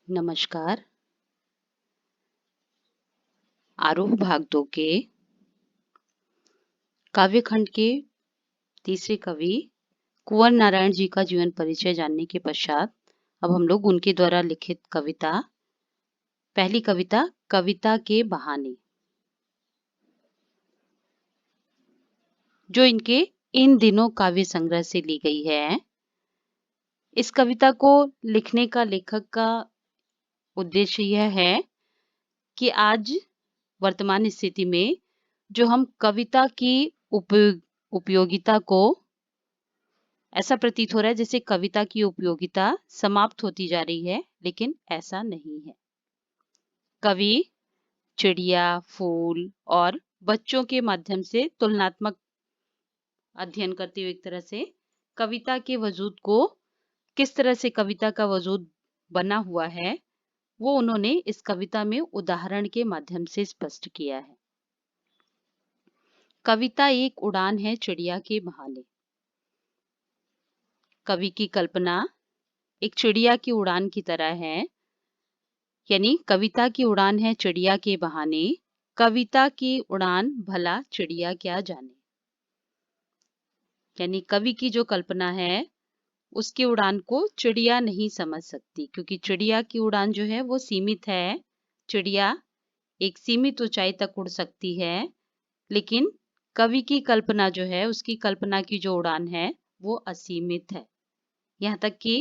नमस्कार। आरोह भाग 2 के काव्य खंड के तीसरे कवि कुंवर नारायण जी का जीवन परिचय जानने के पश्चात अब हम लोग उनके द्वारा लिखित कविता, पहली कविता कविता के बहाने, जो इनके इन दिनों काव्य संग्रह से ली गई है। इस कविता को लिखने का लेखक का उद्देश्य यह है कि आज वर्तमान स्थिति में जो हम कविता की उपयोगिता को, ऐसा प्रतीत हो रहा है जैसे कविता की उपयोगिता समाप्त होती जा रही है, लेकिन ऐसा नहीं है। कवि चिड़िया, फूल और बच्चों के माध्यम से तुलनात्मक अध्ययन करते हुए एक तरह से कविता के वजूद को, किस तरह से कविता का वजूद बना हुआ है, वो उन्होंने इस कविता में उदाहरण के माध्यम से स्पष्ट किया है। कविता एक उड़ान है चिड़िया के बहाने। कवि की कल्पना एक चिड़िया की उड़ान की तरह है, यानी कविता की उड़ान है चिड़िया के बहाने। कविता की उड़ान भला चिड़िया क्या जाने, यानी कवि की जो कल्पना है उसकी उड़ान को चिड़िया नहीं समझ सकती, क्योंकि चिड़िया की उड़ान जो है वो सीमित है। चिड़िया एक सीमित ऊंचाई तक उड़ सकती है, लेकिन कवि की कल्पना जो है, उसकी कल्पना की जो उड़ान है वो असीमित है। यहाँ तक कि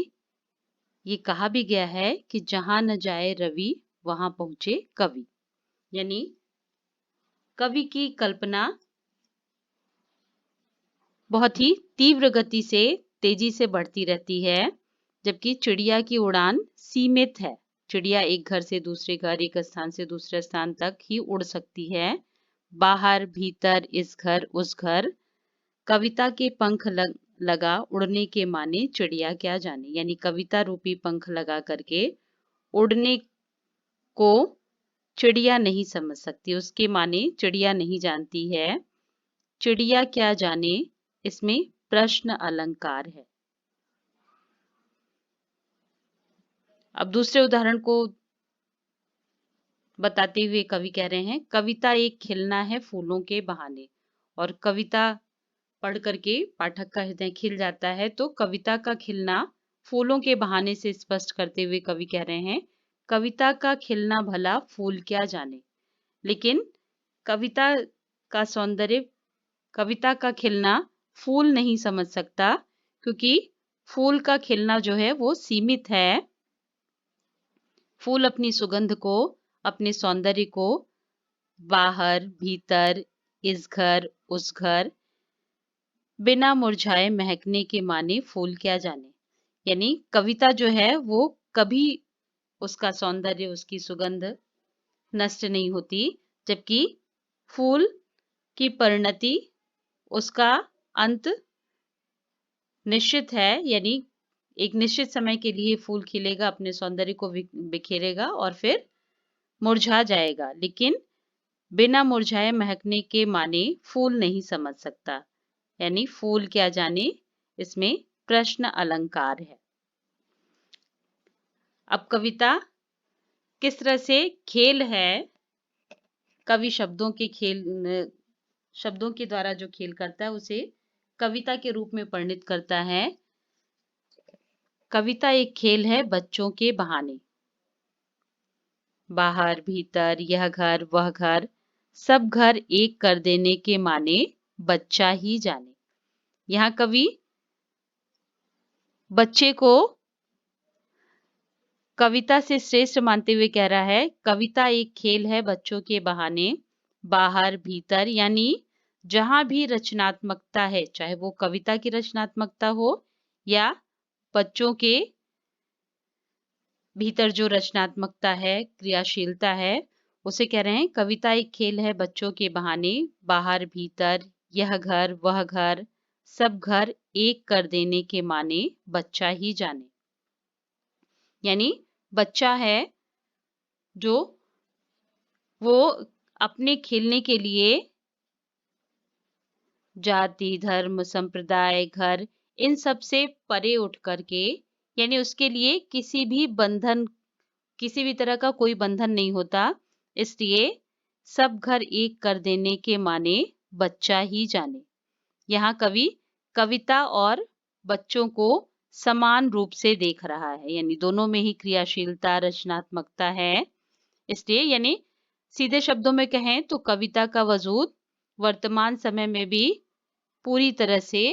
ये कहा भी गया है कि जहां न जाए रवि वहां पहुंचे कवि, यानी कवि की कल्पना बहुत ही तीव्र गति से, तेजी से बढ़ती रहती है, जबकि चिड़िया की उड़ान सीमित है। चिड़िया एक घर से दूसरे घर, एक स्थान से दूसरे स्थान तक ही उड़ सकती है। बाहर, भीतर, इस घर, उस घर। कविता के पंख लगा उड़ने के माने चिड़िया क्या जाने, यानी कविता रूपी पंख लगा करके उड़ने को चिड़िया नहीं समझ सकती, उसके माने चिड़िया नहीं जानती है। चिड़िया क्या जाने, इसमें प्रश्न अलंकार है। अब दूसरे उदाहरण को बताते हुए कवि कह रहे हैं, कविता एक खिलना है फूलों के बहाने। और कविता पढ़ करके पाठक का हृदय खिल जाता है, तो कविता का खिलना फूलों के बहाने से स्पष्ट करते हुए कवि कह रहे हैं, कविता का खिलना भला फूल क्या जाने। लेकिन कविता का सौंदर्य, कविता का खिलना फूल नहीं समझ सकता, क्योंकि फूल का खिलना जो है वो सीमित है। फूल अपनी सुगंध को, अपने सौंदर्य को बाहर, भीतर, इस घर, उस घर, बिना मुरझाए महकने के माने फूल क्या जाने। यानी कविता जो है वो कभी उसका सौंदर्य, उसकी सुगंध नष्ट नहीं होती, जबकि फूल की परिणति, उसका अंत निश्चित है। यानी एक निश्चित समय के लिए फूल खिलेगा, अपने सौंदर्य को बिखेरेगा और फिर मुरझा जाएगा, लेकिन बिना मुरझाए महकने के माने फूल नहीं समझ सकता, यानी फूल क्या जाने, इसमें प्रश्न अलंकार है। अब कविता किस तरह से खेल है, कवि शब्दों के खेल, शब्दों के द्वारा जो खेल करता है उसे कविता के रूप में परिणित करता है। कविता एक खेल है बच्चों के बहाने। बाहर, भीतर, यह घर, वह घर, सब घर एक कर देने के माने बच्चा ही जाने। यहाँ कवि बच्चे को कविता से श्रेष्ठ मानते हुए कह रहा है, कविता एक खेल है बच्चों के बहाने। बाहर, भीतर, यानी जहां भी रचनात्मकता है, चाहे वो कविता की रचनात्मकता हो या बच्चों के भीतर जो रचनात्मकता है, क्रियाशीलता है, उसे कह रहे हैं कविता एक खेल है बच्चों के बहाने। बाहर, भीतर, यह घर, वह घर, सब घर एक कर देने के माने बच्चा ही जाने। यानी बच्चा है जो वो अपने खेलने के लिए जाति, धर्म, संप्रदाय, घर, इन सब से परे उठ करके, यानी उसके लिए किसी भी बंधन किसी भी तरह का कोई बंधन नहीं होता, इसलिए सब घर एक कर देने के माने बच्चा ही जाने। यहाँ कवि कविता और बच्चों को समान रूप से देख रहा है, यानी दोनों में ही क्रियाशीलता, रचनात्मकता है। इसलिए यानी सीधे शब्दों में कहें तो कविता का वजूद वर्तमान समय में भी पूरी तरह से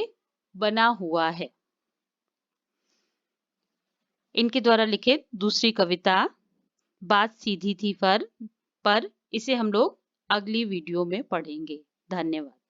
बना हुआ है। इनके द्वारा लिखित दूसरी कविता बात सीधी थी पर इसे हम लोग अगली वीडियो में पढ़ेंगे। धन्यवाद।